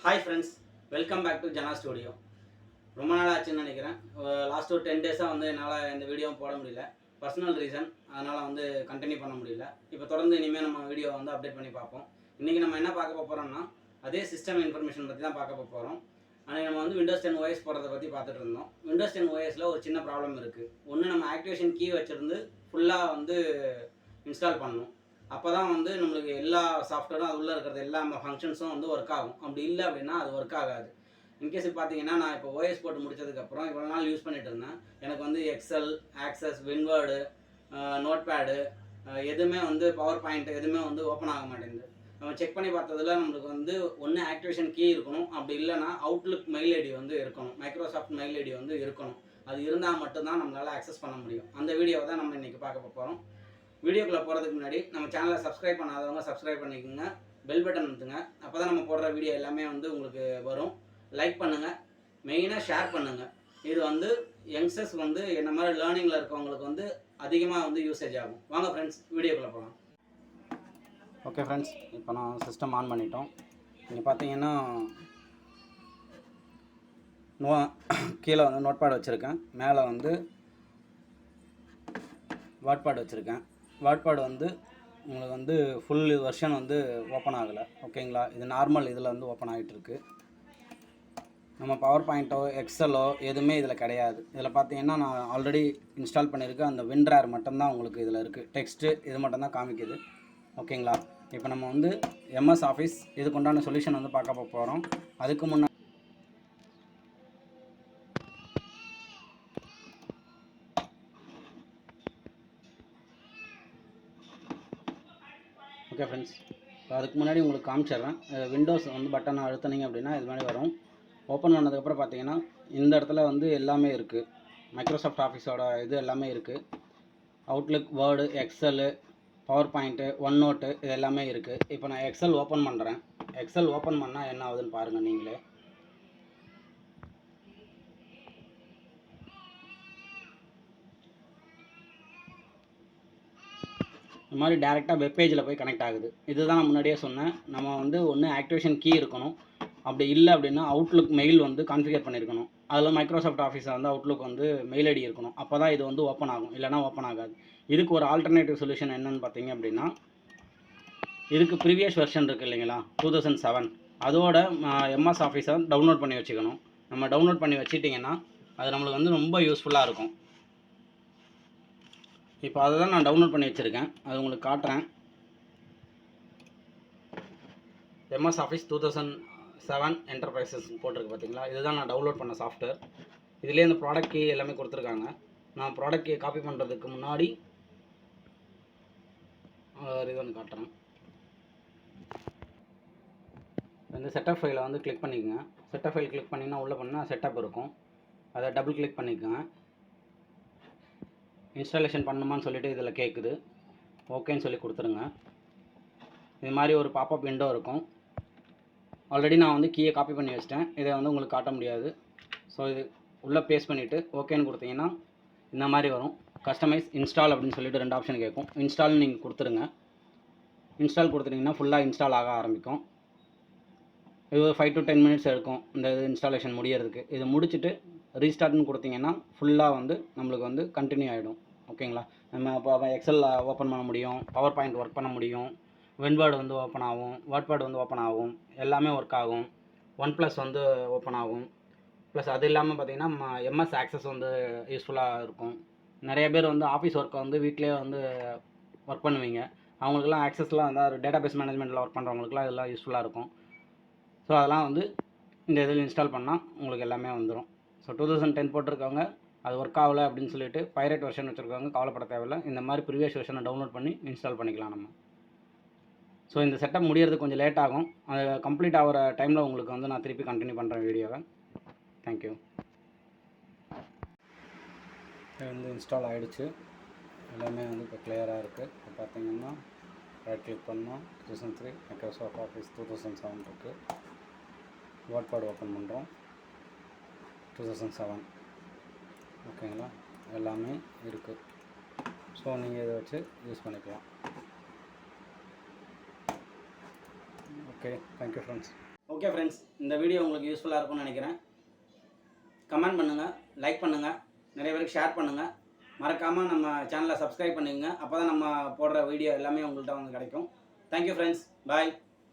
Hi friends, welcome back to Jana studio. ரொம்ப நாள் ஆச்சுன்னு நினைக்கிறேன். லாஸ்ட் ஒரு 10 டேஸாக வந்து என்னால் இந்த வீடியோவும் போட முடியல. பர்சனல் ரீசன், அதனால் வந்து கண்டினியூ பண்ண முடியல. இப்போ தொடர்ந்து இனிமேல் நம்ம வீடியோ வந்து அப்டேட் பண்ணி பார்ப்போம். இன்றைக்கி நம்ம என்ன பார்க்க போகிறோம்னா, அதே சிஸ்டம் இன்ஃபர்மேஷன் பற்றி தான் பார்க்க போகிறோம். அன்றைக்கி நம்ம வந்து விண்டோஸ் 10 OS போடுறத பற்றி பார்த்துட்டு இருந்தோம். விண்டோஸ் 10 OSல ஒரு சின்ன ப்ராப்ளம் இருக்குது. ஒன்று, நம்ம ஆக்டிவேஷன் கீ வச்சுருந்து ஃபுல்லாக வந்து இன்ஸ்டால் பண்ணணும். அப்போ தான் வந்து நம்மளுக்கு எல்லா சாஃப்ட்வேரும் அது உள்ளே இருக்கிறது எல்லா ஃபங்க்ஷன்ஸும் வந்து ஒர்க் ஆகும். அப்படி இல்லை அப்படின்னா அது ஒர்க் ஆகாது. இன்கேஸ் பார்த்தீங்கன்னா, நான் இப்போ ஓஎஸ் போட்டு முடிச்சதுக்கப்புறம் இவ்வளோ நாள் யூஸ் பண்ணிட்டு இருந்தேன். எனக்கு வந்து எக்ஸல், ஆக்சஸ், வின்வேர்டு, நோட்பேடு, எதுவுமே வந்து பவர் பாயிண்ட் எதுவுமே வந்து ஓப்பன் ஆக மாட்டேங்குது. நம்ம செக் பண்ணி பார்த்ததுல நம்மளுக்கு வந்து ஒன்று ஆக்டிவேஷன் கீ இருக்கணும், அப்படி இல்லைனா அவுட்லுக் மெயில் ஐடி வந்து இருக்கணும், மைக்ரோசாஃப்ட் மெயில் ஐடி வந்து இருக்கணும். அது இருந்தால் மட்டும்தான் நம்மளால் ஆக்சஸ் பண்ண முடியும். அந்த வீடியோவை தான் நம்ம இன்றைக்கி பார்க்க போகிறோம். வீடியோக்குள்ளே போகிறதுக்கு முன்னாடி நம்ம சேனலை சப்ஸ்கிரைப் பண்ணாதவங்க சப்ஸ்கிரைப் பண்ணிக்கோங்க, பெல் பட்டன் அழுத்துங்க. அப்போ தான் நம்ம போடுற வீடியோ எல்லாமே வந்து உங்களுக்கு வரும். லைக் பண்ணுங்கள், மெயினாக ஷேர் பண்ணுங்கள். இது வந்து யங்ஸ்டர்ஸ் வந்து என்ன மாதிரி லேர்னிங்கில் இருக்கவங்களுக்கு வந்து அதிகமாக வந்து யூசேஜ் ஆகும். வாங்க ஃப்ரெண்ட்ஸ், வீடியோக்குள்ளே போகலாம். ஓகே ஃப்ரெண்ட்ஸ், இப்போ நான் சிஸ்டம் ஆன் பண்ணிட்டோம். நீங்கள் பார்த்தீங்கன்னா கீழே வந்து நோட்பேட் வச்சுருக்கேன், மேலே வந்து வாட்பேட் வச்சுருக்கேன். வாட்பேட் வந்து உங்களுக்கு வந்து ஃபுல் வெர்ஷன் வந்து ஓப்பன் ஆகலை. ஓகேங்களா, இது நார்மல் இதில் வந்து ஓப்பன் ஆகிட்டுருக்கு. நம்ம பவர் பாயிண்ட்டோ எக்ஸலோ எதுவுமே இதில் கிடையாது. இதில் பார்த்தீங்கன்னா நான் ஆல்ரெடி இன்ஸ்டால் பண்ணியிருக்கேன். அந்த விண்ட்ரேர் மட்டும்தான் உங்களுக்கு இதில் இருக்குது. டெக்ஸ்ட்டு இது மட்டும்தான் காமிக்குது. ஓகேங்களா, இப்போ நம்ம வந்து எம்எஸ் ஆஃபீஸ் இதுக்கு உண்டான சொல்யூஷன் வந்து பார்க்க போகிறோம். அதுக்கு முன்னாடி ஓகே ஃப்ரெண்ட்ஸ், அதுக்கு முன்னாடி உங்களுக்கு காமிச்சிட்றேன். விண்டோஸ் வந்து பட்டனை அழுத்தினீங்க அப்படின்னா இது மாதிரி வரும். ஓப்பன் பண்ணதுக்கப்புறம் பார்த்தீங்கன்னா இந்த இடத்துல வந்து எல்லாமே இருக்குது. மைக்ரோசாஃப்ட் ஆஃபீஸோட இது எல்லாமே இருக்குது. Outlook, word, Excel, power point, one note இது எல்லாமே இருக்குது. இப்போ நான் எக்ஸல் ஓப்பன் பண்ணுறேன். எக்ஸல் ஓப்பன் பண்ணால் என்ன ஆகுதுன்னு பாருங்கள் நீங்களே. இந்த மாதிரி டேரெக்டாக வெப்பேஜில் போய் கனெக்ட் ஆகுது. இதுதான் நான் முன்னாடியே சொன்னேன். நம்ம வந்து ஒன்று ஆக்டிவேஷன் கீ இருக்கணும், அப்படி இல்லை அப்படின்னா அவுட்லுக் மெயில் வந்து கான்ஃபிகர் பண்ணியிருக்கணும். அதில் மைக்ரோசாஃப்ட் ஆஃபீஸில் வந்து அவுட்லுக் வந்து மெயில் ஐடி இருக்கணும். அப்போ தான் இது வந்து ஓப்பன் ஆகும், இல்லைனா ஓப்பன் ஆகாது. இதுக்கு ஒரு ஆல்டர்னேட்டிவ் சொல்யூஷன் என்னென்னு பார்த்தீங்க அப்படின்னா, இதுக்கு ப்ரீவியஸ் வெர்ஷன் இருக்குது இல்லைங்களா, 2007, அதோட எம்எஸ் ஆஃபீஸை டவுன்லோட் பண்ணி வச்சுக்கணும். நம்ம டவுன்லோட் பண்ணி வச்சுட்டிங்கன்னா அது நம்மளுக்கு வந்து ரொம்ப யூஸ்ஃபுல்லாக இருக்கும். இப்போ அதை தான் நான் டவுன்லோட் பண்ணி வச்சுருக்கேன், அது உங்களுக்கு காட்டுறேன். எம்எஸ் ஆஃபீஸ் 2007 என்டர்பிரைசஸ் போட்டிருக்கு பார்த்தீங்களா, இதுதான் நான் டவுன்லோட் பண்ண சாஃப்ட்வேர். இதுலேயே இந்த ப்ராடக்ட் கீ எல்லாமே கொடுத்துருக்காங்க. நான் ப்ராடக்ட் கீ காப்பி பண்ணுறதுக்கு முன்னாடி இது ஒன்று காட்டுறேன். இந்த செட்டப் ஃபைலை வந்து கிளிக் பண்ணிக்கோங்க. செட்டப் ஃபைல் கிளிக் பண்ணிங்கன்னா உள்ளே பண்ணால் செட்டப் இருக்கும், அதை டபுள் கிளிக் பண்ணிக்கோங்க. இன்ஸ்டாலேஷன் பண்ணுமான்னு சொல்லிட்டு இதில் கேட்குது, ஓகேன்னு சொல்லி கொடுத்துருங்க. இது மாதிரி ஒரு பாப்அப் விண்டோ இருக்கும். ஆல்ரெடி நான் வந்து கீயை காப்பி பண்ணி வச்சிட்டேன், இதை வந்து உங்களுக்கு காட்ட முடியாது. ஸோ இது உள்ளே பேஸ்ட் பண்ணிவிட்டு ஓகேன்னு கொடுத்தீங்கன்னா இந்த மாதிரி வரும். கஸ்டமைஸ், இன்ஸ்டால் அப்படின்னு சொல்லிட்டு 2 ஆப்ஷன் கேட்கும். இன்ஸ்டால்னு நீங்கள் கொடுத்துருங்க. இன்ஸ்டால் கொடுத்துட்டிங்கன்னா ஃபுல்லாக இன்ஸ்டால் ஆக ஆரம்பிக்கும். இது ஒரு 5 to 10 மினிட்ஸ் எடுக்கும் இந்த இது இன்ஸ்டாலேஷன் முடியறதுக்கு. இது முடிச்சுட்டு ரீஸ்டார்ட்னு கொடுத்தீங்கன்னா ஃபுல்லாக வந்து நம்மளுக்கு வந்து கண்டினியூ ஆகிடும். ஓகேங்களா, நம்ம அப்போ எக்ஸல் ஓப்பன் பண்ண முடியும், பவர் பாயிண்ட் ஒர்க் பண்ண முடியும், வின்வேர்டு வந்து ஓப்பன் ஆகும், வாட்பேட் வந்து ஓப்பன் ஆகும், எல்லாமே ஒர்க் ஆகும். OnePlus வந்து ஓப்பன் ஆகும். ப்ளஸ் அது இல்லாமல் பார்த்தீங்கன்னா எம்எஸ் ஆக்சஸ் வந்து யூஸ்ஃபுல்லாக இருக்கும். நிறைய பேர் வந்து ஆஃபீஸ் ஒர்க்கை வந்து வீட்டிலே வந்து ஒர்க் பண்ணுவீங்க. அவங்களுக்குலாம் ஆக்சஸ்லாம் வந்து டேட்டா பேஸ் மேனேஜ்மெண்ட்டில் ஒர்க் பண்ணுறவங்களுக்குலாம் இதெல்லாம் யூஸ்ஃபுல்லாக இருக்கும். ஸோ அதெல்லாம் வந்து இந்த இதில் இன்ஸ்டால் பண்ணால் உங்களுக்கு எல்லாமே வந்துடும். ஸோ 2010 போட்டிருக்கவங்க அது ஒர்க் ஆகலை அப்படின்னு சொல்லிட்டு பைரேட் வெர்ஷன் வச்சுருக்கவங்க கவலைப்பட தேவையில்லை. இந்த மாதிரி ப்ரீவியஸ் வெர்ஷனை டவுன்லோட் பண்ணி இன்ஸ்டால் பண்ணிக்கலாம் நம்ம. ஸோ இந்த செட்டப் முடியறதுக்கு கொஞ்சம் லேட் ஆகும். அது கம்ப்ளீட் ஆகிற டைமில் உங்களுக்கு வந்து நான் திருப்பி கண்டினியூ பண்ணுறேன் வீடியோவை. தேங்க்யூ. இது வந்து இன்ஸ்டால் ஆகிடுச்சு, எல்லாமே வந்து இப்போ கிளியராக இருக்குது. இப்போ பார்த்தீங்கன்னா ரைட் கிளிக் பண்ணோம், 2003 மைக்ரோசாஃப்ட் ஆஃபீஸ் 2007 இருக்குது. வாட்பேட் ஓப்பன் பண்ணுறோம், 2007. ஓகேங்களா, எல்லாமே இருக்குது. ஸோ நீங்கள் இதை வச்சு யூஸ் பண்ணிக்கலாம். Okay, thank you friends. Okay friends, இந்த வீடியோ உங்களுக்கு யூஸ்ஃபுல்லாக இருக்கும்னு நினைக்கிறேன். கமெண்ட் பண்ணுங்கள், லைக் பண்ணுங்கள், நிறைய பேருக்கு ஷேர் பண்ணுங்கள். மறக்காமல் நம்ம சேனலை சப்ஸ்கிரைப் பண்ணிக்கங்க. அப்போ தான் நம்ம போடுற வீடியோ எல்லாமே உங்கள்கிட்ட வந்து கிடைக்கும். தேங்க்யூ ஃப்ரெண்ட்ஸ், பாய்.